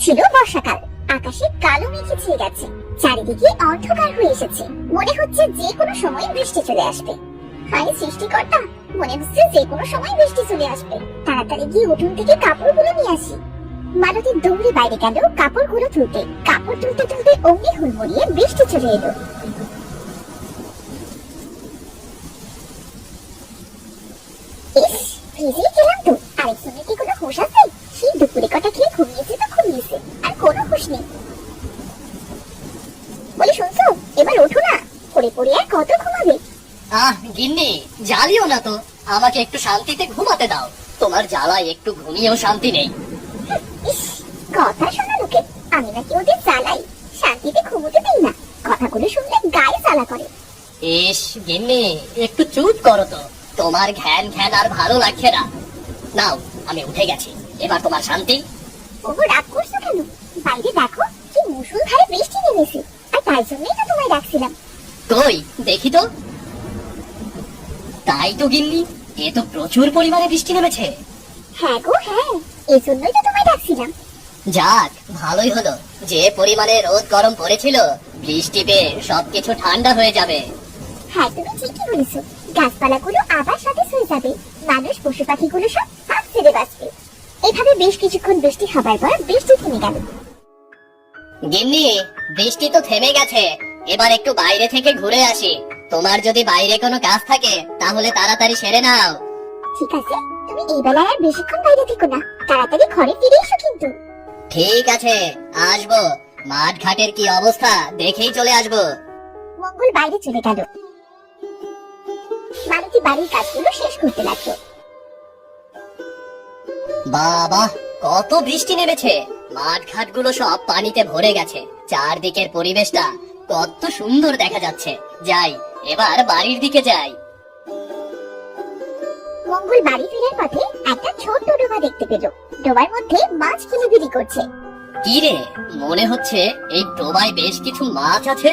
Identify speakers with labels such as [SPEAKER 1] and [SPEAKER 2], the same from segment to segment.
[SPEAKER 1] ছিল বর্ষাকাল। আকাশে কালো মেঘে ছেয়ে গেছে, চারিদিকে অন্ধকার হয়ে এসেছে। মনে হচ্ছে যে কোনো সময় বৃষ্টি চলে আসবে। হায় সৃষ্টিকর্তা, মনে হচ্ছে যে কোনো সময় বৃষ্টি চলে আসবে। তাড়াতাড়ি গিয়ে উঠোন থেকে কাপড়গুলো নিয়ে আসি। মালতী দৌড়ে বাইরে গেল কাপড়গুলো তুলতে। কাপড় তুলতে তুলতে অমনি হুড়মুড়িয়ে বৃষ্টি চলে এলো। ইস, ভিজে গেলাম তো। আরেকজনের কি কোনো হুঁশ আছে? সেই দুপুরে কটা খেয়ে ঘুমিয়েছে তো ঘুমিয়েছে, আর কোনো হুঁশ নেই। বলি শুনছো, এবার ওঠো না, পড়ে পড়ে আর কত ঘুমাবে?
[SPEAKER 2] গিন্নি, জ্বালিও না তো, আমাকে একটু শান্তিতে ঘুমাতে দাও। তোমার জ্বালায় একটু ঘুমিয়েও শান্তি নেই।
[SPEAKER 1] ইস, কথা শোনা লোকে, আমি নাকি ওদের জ্বালাই, শান্তিতে ঘুমোতে দিই না। কথাগুলো শুনলে গায়ে জ্বালা করে।
[SPEAKER 2] ইস গিন্নি, একটু চুপ করো তো, তোমার ঘ্যান ঘ্যান আর ভালো লাগছে না। নাও, আমি উঠে গেছি, এবার তোমার শান্তি।
[SPEAKER 1] ওগো, রাগ করছো কেন? বাইরে দেখো কি মুষলধারে বৃষ্টি নেমেছে, আর তাই জন্যই তো তোমায় ডাকছিলাম।
[SPEAKER 2] কই দেখি তো। তাই তো গিন্নি, এ তো প্রচুর পরিমাণে বৃষ্টি নেমেছে।
[SPEAKER 1] হ্যাঁ গো হ্যাঁ, এই জন্যই তো তোমায় ডাকছিলাম।
[SPEAKER 2] যাক, ভালোই হলো, যে পরিমাণে রোদ গরম পড়েছিল, বৃষ্টি পেয়ে সবকিছু ঠান্ডা হয়ে যাবে।
[SPEAKER 1] হ্যাঁ, তুমি ঠিকই বলেছো, গাছপালাগুলো আবার সতেজ হয়ে যাবে, মানুষ পশু পাখিগুলো সব হাত ছেড়ে বাঁচবে। এভাবে বেশ কিছুক্ষণ বৃষ্টি হবার পর বৃষ্টি থেমে গেল।
[SPEAKER 2] গিন্নি, বৃষ্টি তো থেমে গেছে, এবার একটু বাইরে থেকে ঘুরে আসি। তোমার যদি বাইরে কোনো কাজ থাকে তাহলে তাড়াতাড়ি সেরে নাও।
[SPEAKER 1] ঠিক আছে, তুমি এই বেলায় আর বেশিক্ষণ বাইরে থেকো না, তাড়াতাড়ি ঘরে ফিরে এসো কিন্তু।
[SPEAKER 2] ঠিক আছে, আসবো। মাঠ ঘাটের কি অবস্থা দেখেই চলে আসবো।
[SPEAKER 1] মঙ্গল বাইরে চলে গেল। মালতী বাড়ির কাজগুলো শেষ করতে লাগলো।
[SPEAKER 2] বাবা, কত বৃষ্টি নেমেছে, মাঠ ঘাট গুলো সব পানিতে ভরে গেছে। চারদিকের পরিবেশটা কত সুন্দর দেখা যাচ্ছে। যাই, এবার বাড়ির দিকে যাই।
[SPEAKER 1] মঙ্গল বাড়ি ফেরার পথে একটা ছোট্ট ডোবা দেখতে পেল। ডোবার মধ্যে মাছ কিলিবিলি করছে।
[SPEAKER 2] কি রে, মনে হচ্ছে এই ডোবায় বেশ কিছু মাছ আছে।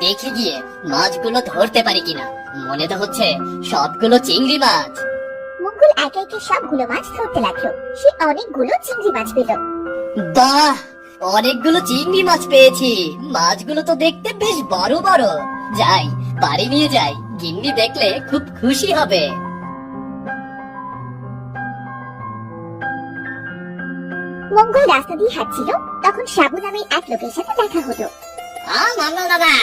[SPEAKER 2] দেখে গিয়ে মাছগুলো ধরতে পারি কিনা। মনে তো হচ্ছে সবগুলো চিংড়ি মাছ।
[SPEAKER 1] মঙ্গল একে একে সবগুলো মাছ ধরতে লাগলো। সে অনেকগুলো চিংড়ি মাছ পেল।
[SPEAKER 2] বাহ, অনেকগুলো চিংড়ি মাছ পেয়েছি। মাছগুলো তো দেখতে বেশ বড় বড়। যাই, বাড়ি নিয়ে যাই, গিন্নি দেখলে খুব খুশি হবে।
[SPEAKER 1] মঙ্গল রাস্তা দিয়ে হাঁটছিল, তখন সাবু নামের এক লোকের সাথে দেখা হলো।
[SPEAKER 2] মঙ্গল দাদা,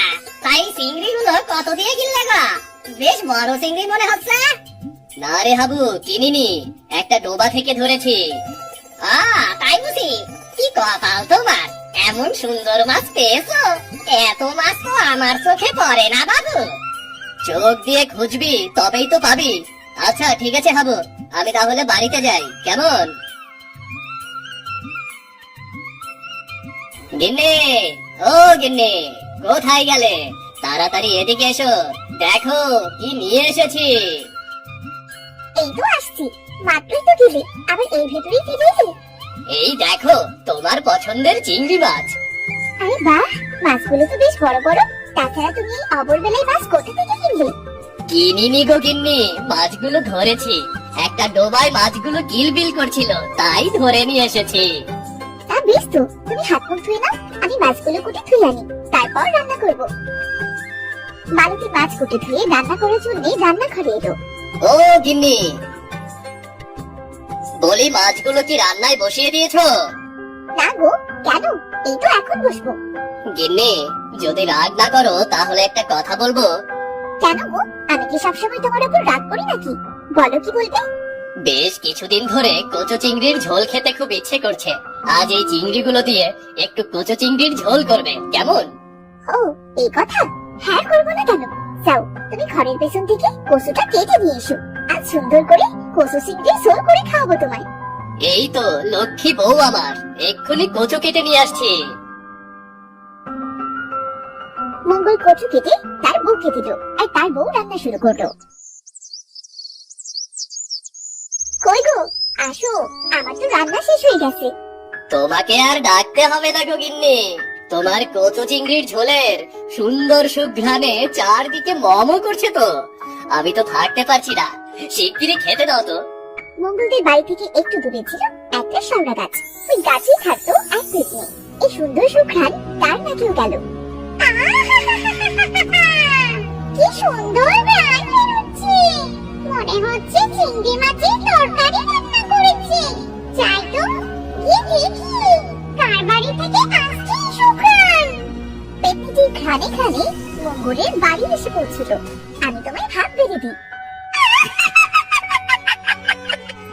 [SPEAKER 2] তাই চিংড়ি গুলো কত দিয়ে কিনলে গো? বেশ বড় চিংড়ি মনে হচ্ছে। না রে হাবু, কিনিনি, একটা ডোবা থেকে ধরেছি। তাই বুঝি? কি কপাল তোমার, এমন সুন্দর মাছ পেয়েছো। এত মাছ তো আমার চোখে পড়ে না বাবু। চোখ দিয়ে খুঁজবি তবেই তো পাবি। আচ্ছা ঠিক আছে হাবু, আমি তাহলে বাড়িতে যাই, কেমন? গিন্নি, ও গিন্নি, কোথায় গেলে? তাড়াতাড়ি এদিকে এসো, দেখো কি নিয়ে এসেছি।
[SPEAKER 1] এই তো আসছি, মাত্রই তো গেলে, আবার এই ভেতরেই ফিরে এলে।
[SPEAKER 2] এই দেখো তোমার পছন্দের চিংড়ি মাছ।
[SPEAKER 1] আরে বাহ, মাছগুলো তো বেশ বড় বড়। তাছাড়া তুমি এই অবর বেলায় মাছ কোথা থেকে কিনলে?
[SPEAKER 2] কিনিনি গো গিন্নি, মাছগুলো ধরেছি। একটা ডোবায় মাছগুলো কিলবিল করছিল, তাই ধরে নিয়ে এসেছি।
[SPEAKER 1] তা বেশ তো, তুমি হাত মুখ ধুয়ে নাও, আমি মাছগুলো কুটে ধুয়ে আনি, তারপর রান্না করব। মালতী মাছ কুটে ধুয়ে রান্না করার জন্য রান্নাঘরে এলো।
[SPEAKER 2] ও গিন্নি, বলি মাছগুলো কি রান্নায় বসিয়ে দিয়েছো?
[SPEAKER 1] না গো, কেন? এই তো এখন বসবো।
[SPEAKER 2] গিন্নি, যদি রাগ না করো তাহলে একটা কথা বলবো।
[SPEAKER 1] কেন গো, আমি কি সবসময় তোমার উপর রাগ করি নাকি? বলো কি বলবে?
[SPEAKER 2] বেশ কিছুদিন ধরে কচু চিংড়ির ঝোল খেতে খুব ইচ্ছে করছে। আজ এই চিংড়িগুলো দিয়ে একটু কচু চিংড়ির ঝোল করবে, কেমন?
[SPEAKER 1] ও, এই কথা? হ্যাঁ, করবো না কেন। যাও, তুমি ঘরের পেছন থেকে কচুটা কেটে নিয়ে এসো, আজ সুন্দর করে কচু চিংড়ির ঝোল করে খাওয়াবো তোমায়।
[SPEAKER 2] এই তো লক্ষ্মী বউ আমার, এক্ষুনি কচু কেটে নিয়ে আসছি।
[SPEAKER 1] মঙ্গল কচু কেটে তার বউকে দিল, আর তার বউ রান্না শুরু করলো। কই গো, আসো, আমার তো রান্না শেষ হয়ে গেছে।
[SPEAKER 2] তোমাকে আর ডাকতে হবে না গো গিন্নি, তোমার কচু চিংড়ির ঝোলের সুন্দর সুঘ্রাণে চারদিকে মমো করছে তো। আমি তো থাকতে পারছি না, শিগগিরই খেতে দাও তো।
[SPEAKER 1] মঙ্গলদের বাড়ি থেকে একটু দূরে ছিল একটা শাওড়া গাছ। ওই গাছেই থাকতো এক পেতনি। থেকেও গেল। কি সুন্দর ঘ্রাণ বেরোচ্ছে, মনে হচ্ছে চিংড়ি মাছের তরকারি রান্না করেছে। যাই তো গিয়ে দেখি কার বাড়ি থেকে আসছে এই সুঘ্রাণ। পেতনিটি ঘ্রাণে ঘ্রাণে মঙ্গলের বাড়ি এসে পৌঁছল। আমি তোমায় ভাত বেড়ে দিই।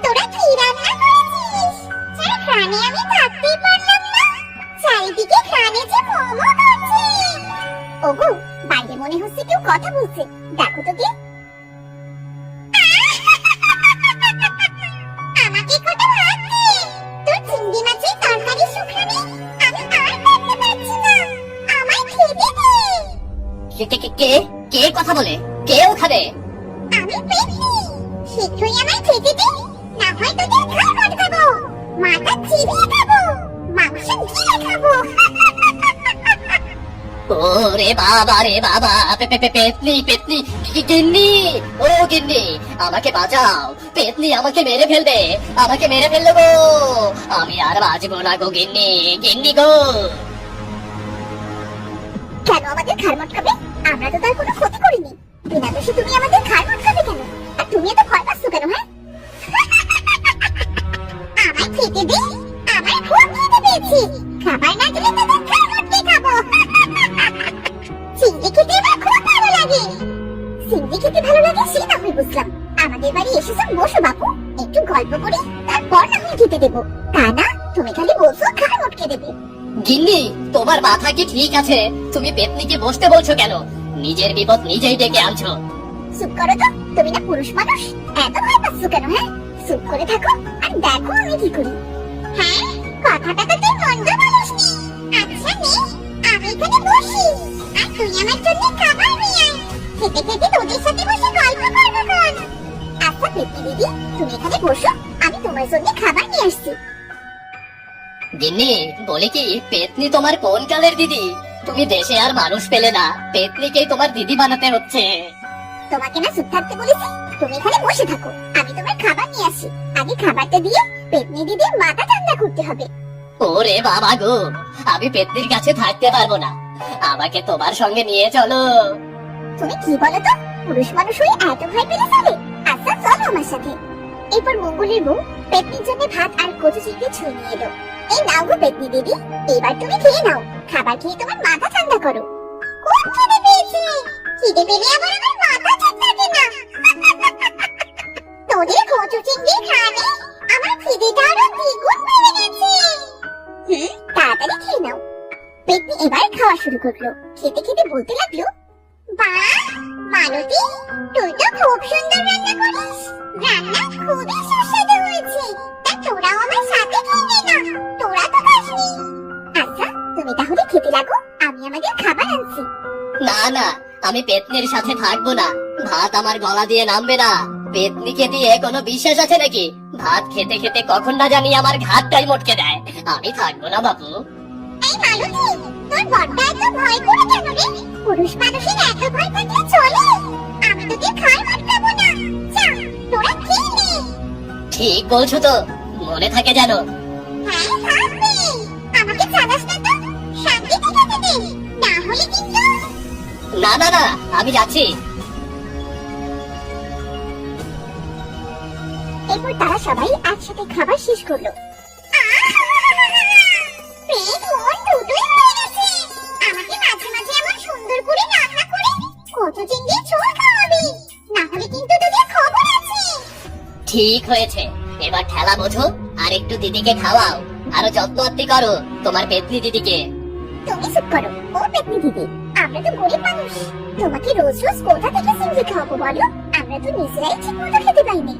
[SPEAKER 1] তোরা কি রান্না করেছিস? যার ঘ্রাণে আমি থাকতেই পারলাম না। চারিদিকে ঘ্রাণে যে মোমো করছে। ওগো, বাইরে মনে হচ্ছে কেউ কথা বলছে, দেখো তো কে। আমাকে কটা ভাত দে। তোর চিংড়ি মাছের তরকারি সুঘ্রাণে আমি আর করতে পারছি না, আমায় খেতে দে।
[SPEAKER 2] কে কে কথা বলে? কে ওখানে?
[SPEAKER 1] আমি পেতনি, শীঘ্রই আমায় খেতে দে, না হয় তোদের ঘাড় মটকাবো, মাথা চিবিয়ে খাবো, মাংস গিলে খাবো।
[SPEAKER 2] ওরে বাবা রে বাবা, পেতনি পেতনি, গিন্নি, ও গিন্নি, আমাকে বাঁচাও, পেতনি আমাকে মেরে ফেলবে, আমাকে মেরে ফেললো গো, আমি আর বাঁচবো না গো গিন্নি, গিন্নি গো।
[SPEAKER 1] কেন আমাদের ঘাড় মটকাবে? আমরা তো তার কোনো ক্ষতি করিনি। বিনা দোষে তুমি আমাদের ঘাড় মটকাবে কেন? আর তুমি এত ভয় পাচ্ছ কেন? হ্যাঁ, আমায় খেতে দে, আমার খুব খিদে পেয়েছে, খাবার না দিলে তোদের ঘাড় মটকে খাবো। চিংড়ি খেতে আমার খুব ভালো লাগে। চিংড়ি খেতে ভালো লাগে সে না হয় বুঝলাম, আমাদের বাড়ি এসেছো, বসো বাপু, একটু গল্প করি, তারপর না হয় খেতে দেবো। তা না তুমি খালি বলছো ঘাড় মটকে দেবে।
[SPEAKER 2] গিন্নি, তোমার মাথা কি ঠিক আছে? তুমি পেতনিকে বসতে বলছো কেন? নিজের বিপদ নিজেই ডেকে আনছো।
[SPEAKER 1] চুপ করো তো, তুমি না পুরুষ মানুষ, এত ভয় পাচ্ছ কেন? হ্যাঁ, চুপ করে থাকো আর দেখো আমি কি করি। হ্যাঁ, কথাটা তো তুই মন্দ বলিসনি। আচ্ছা নে, আমি এখানে বসি আর তুই আমার জন্য খাবার নিয়ে আয়। খেতে খেতে তোদের সাথে বসে গল্প করবো খন। আচ্ছা পেতনি দিদি, তুমি এখানে বসো, আমি তোমার জন্য খাবার নিয়ে আসছি।
[SPEAKER 2] গিন্নি, বলে কি পেতনি তোমার কোন কালের দিদি? তুমি দেশে আর মানুষ পেলে না, পেতনিকেই তোমার দিদি বানাতে হচ্ছে।
[SPEAKER 1] তোমাকে না চুপ থাকতে বলেছি, তুমি এখানে বসে থাকো, আমি তোমার খাবার নিয়ে আসি। আগে খাবারটা দিয়ে পেতনি দিদির মাথা ঠান্ডা করতে হবে।
[SPEAKER 2] ওরে বাবা গো, আমি পেতনির কাছে থাকতে পারবো না, আমাকে তোমার সঙ্গে নিয়ে চলো।
[SPEAKER 1] তুমি কি বলো তো, পুরুষ মানুষ হয়ে এত ভয় পেলে চলে? আচ্ছা চলো আমার সাথে। এরপর মঙ্গলের বউ পেতনির জন্য ভাত আর কচু চিংড়ি ছুঁয়ে নিয়ে এলো। এই নাও গো পেতনি দিদি, এবার তুমি খেয়ে নাও, খাবার খেয়ে তোমার মাথা ঠান্ডা করো। খুব খিদে পেয়েছে, খিদে পেলে আবার আমার মাথা ঠিক থাকে না। তোদের কচু চিংড়ি খানে আমার খিদেটা আরো দ্বিগুণ বেড়ে গেছে। তাড়াতাড়ি খেয়ে নাও। পেতনি এবার খাওয়া শুরু করলো, খেতে খেতে বলতে লাগলো, বাহ মালতী, তুই তো খুব সুন্দর রান্না করিস, রান্না খুবই সুস্বাদু হয়েছে। তা তোরাও আমার সাথে খেয়ে নে না, তোরা তো খাসনি। আচ্ছা তুমি তাহলে খেতে লাগো, আমি আমাদের খাবার আনছি।
[SPEAKER 2] না না, আমি পেতনির সাথে থাকবো না, ভাত আমার গলা দিয়ে নামবে না। পেতনিকে দিয়ে কোনো বিশ্বাস আছে নাকি? ভাত খেতে খেতে কখন না জানি আমার ঘাটটাই মটকে দেয়, আমি থাকবো না বাবু।
[SPEAKER 1] এই মালতী, তোর বড়টা এত ভয় করে কেন রে? পুরুষ মানুষের এত ভয় থাকলে চলে? আমি তোকে খাই মারতাবো না, যা তোরা খেয়ে নে।
[SPEAKER 2] ঠিক বলছো তো, মনে থাকে জানো।
[SPEAKER 1] হ্যাঁ থাকবে, আমাকে চালাস না তো, শান্তিতে খেতে দে, না হলে কিন্তু।
[SPEAKER 2] না না না, আমি যাচ্ছি।
[SPEAKER 1] এরপর তারা সবাই একসাথে খাবার শেষ করলো। পেট ওর দুটোই হয়ে গেছে। আমাকে মাঝে মাঝে এমন সুন্দর করে রান্না করে কত চিংড়ি ঝোল খাওয়াবি, না হলে কিন্তু তোদের খবর আছে।
[SPEAKER 2] ঠিক হয়েছে, এবার ঠেলা বোঝো আর একটু দিদিকে খাওয়াও, আরো যত্ন আত্তি করো তোমার পেতনি দিদিকে।
[SPEAKER 1] তুমি চুপ করো, ও পেতনি দিদি, আমরা তো গরিব মানুষ, তোমাকে রোজ রোজ কোথা থেকে চিংড়ি খাওয়াবো বলো? আমরা তো নিজেরাই ঠিক মতো খেতে পাইনি।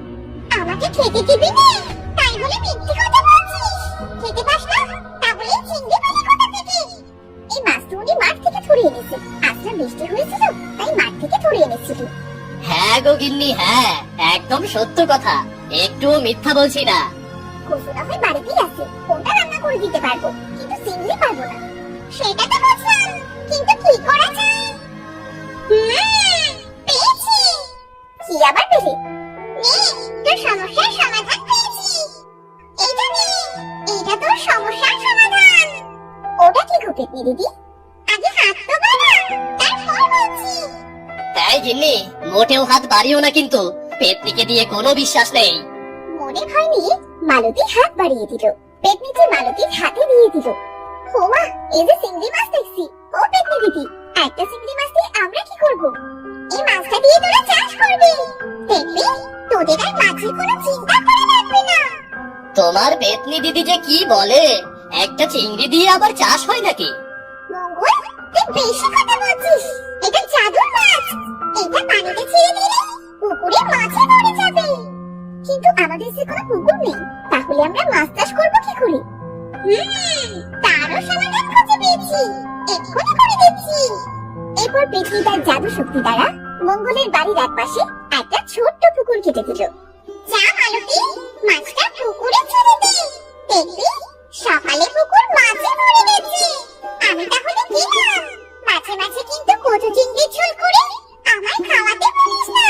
[SPEAKER 1] আমাকে খেতে দিবি না, তাই বলে মিথ্যে কথা বলছিস। খেতে পাস না, তাহলে চিংড়ি পেলি কোথা থেকে? এই মাছ তো উনি মাঠ থেকে ধরে এনেছে, আজকে বৃষ্টি হয়েছিল তাই মাঠ থেকে ধরে এনেছিল।
[SPEAKER 2] হ্যাঁ গো গিন্নি, হ্যাঁ একদম সত্য কথা, একটুও মিথ্যা বলছি না।
[SPEAKER 1] কচু না হয় বাড়িতেই আছে, ওটা রান্না করে দিতে পারবো, কিন্তু চিংড়ি পারবো না। সেটা তো বুঝলাম, কিন্তু কি করা যায়? পেয়েছি। কি আবার পেলে? নে, তোর সমস্যার সমাধান পেয়েছি। এইটা নে, এইটা তোর সমস্যার সমাধান। ওটা কি গো পেতনি দিদি? বলছি।
[SPEAKER 2] তাই গিন্নি, মোটেও হাত বাড়িও না কিন্তু, পেতনিকে দিয়ে কোনো বিশ্বাস নেই।
[SPEAKER 1] মনে ভয় নিয়ে মালতী হাত বাড়িয়ে দিল। পেতনিটি মালতীর হাতে দিয়ে দিল। ওমা, এই যে চিংড়ি মাছ দেখছি। ও পেতনি দিদি, একটা চিংড়ি মাছ দিয়ে আমরা কি করব? এই মাছটা দিয়ে তোরা চাষ করবি। দেখবি, তোদের আর মাছের কোনো চিন্তা করা লাগবে না।
[SPEAKER 2] তোমার পেতনি দিদি যে কি বলে, একটা চিংড়ি দিয়ে আবার চাষ হয় নাকি?
[SPEAKER 1] মঙ্গল, তুই বেশি কথা বলছিস। এটা জাদুর মাছ। এটা পানিতে ছেড়ে দিলে পুকুরে মাছে মরে যাবে। কিন্তু আমাদের যে কোনো পুকুর নেই, তাহলে আমরা মাছ চাষ করবো কি করে? তারও সমাধান খুঁজে পেয়েছি। এক্ষুনি করে দিচ্ছি। এরপর পেতনি তার জাদু শক্তি দ্বারা মঙ্গলের বাড়ির একপাশে একটা ছোট্ট পুকুর কেটে দিল। যা মালতী, মাছটা পুকুরে ছেড়ে দে। দেখবি, সকালে পুকুর মাছে ভরে গেছে। আমি তাহলে গেলাম। মাঝে মাঝে কিন্তু কচু চিংড়ির ঝোল করে আমায় খাওয়াতে ভুলিস না।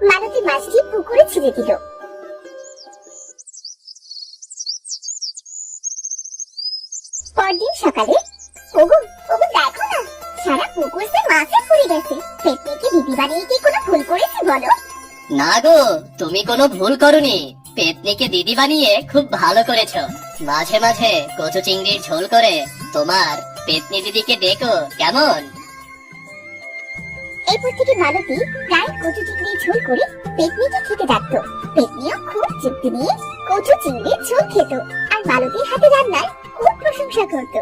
[SPEAKER 1] মালতী মাছটি পুকুরে ছেড়ে দিল। পরদিন সকালে, ওগো ওগো দেখো না, সারা পুকুর যে মাছে ভরে গেছে। পেতনিকে দিদি বানিয়ে কি কোনো ভুল করেছি বলো?
[SPEAKER 2] না গো, তুমি কোনো ভুল করনি। পেতনিকে দিদি বানিয়ে খুব ভালো করেছো। মাঝে মাঝে কচু চিংড়ির ঝোল করে তোমার পেতনি দিদিকে ডেকো, কেমন?
[SPEAKER 1] এরপর থেকে মালতী প্রায় কচু চিংড়ির ঝোল করে পেতনিকে খেতে ডাকতো। পেতনিও খুব তৃপ্তি নিয়ে কচু চিংড়ির ঝোল খেত আর মালতীর হাতে রান্নার খুব প্রশংসা করতো।